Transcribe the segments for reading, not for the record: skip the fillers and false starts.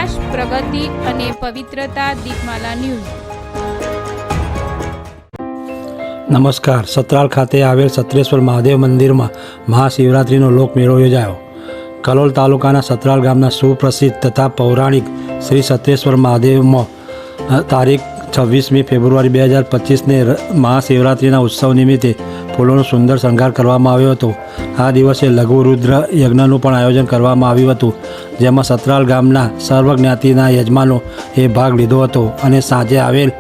વિકાસ, પ્રગતિ અને પવિત્રતા. દીપમાલા ન્યૂઝ. નમસ્કાર. સતરાલ ખાતે આવેલ સત્રેશ્વર મહાદેવ મંદિરમાં મહાશિવરાત્રિનો લોકમેળો યોજાયો. કલોલ તાલુકાના સતરાલ ગામના સુપ્રસિદ્ધ તથા પૌરાણિક શ્રી સત્રેશ્વર મહાદેવમાં તારીખ 26મી ફેબ્રુઆરી 2025ને મહાશિવરાત્રિના ઉત્સવ નિમિત્તે ફૂલોનો સુંદર શણગાર કરવામાં આવ્યો હતો. આ દિવસે લઘુ રુદ્ર યજ્ઞનું પણ આયોજન કરવામાં આવ્યું હતું, જેમાં સતરાલ ગામના સર્વ જ્ઞાતિના યજમાનોએ ભાગ લીધો હતો અને સાંજે આવેલ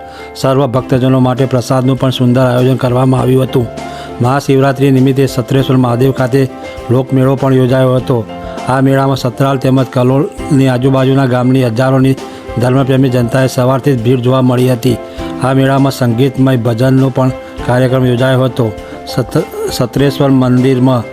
સર્વ ભક્તજનો માટે પ્રસાદનું પણ સુંદર આયોજન કરવામાં આવ્યું હતું. મહાશિવરાત્રિ નિમિત્તે સત્રેશ્વર મહાદેવ ખાતે લોકમેળો પણ યોજાયો હતો. આ મેળામાં સતરાલ તેમજ કલોલની આજુબાજુના ગામની હજારોની ધર્મપ્રેમી જનતાએ સવારથી જ ભીડ જોવા મળી હતી. આ મેળામાં સંગીતમય ભજનનો પણ કાર્યક્રમ યોજાયો હતો. સત્રેશ્વર મંદિરમાં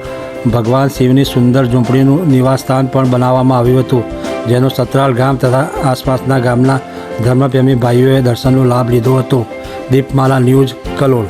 ભગવાન શિવની સુંદર ઝૂંપડીનું નિવાસસ્થાન પણ બનાવવામાં આવ્યું હતું, જેનો સતરાલ ગામ તથા આસપાસના ગામના ધર્મપ્રેમી ભાઈઓએ દર્શનનો લાભ લીધો હતો. દીપમાલા ન્યૂઝ, કલોલ.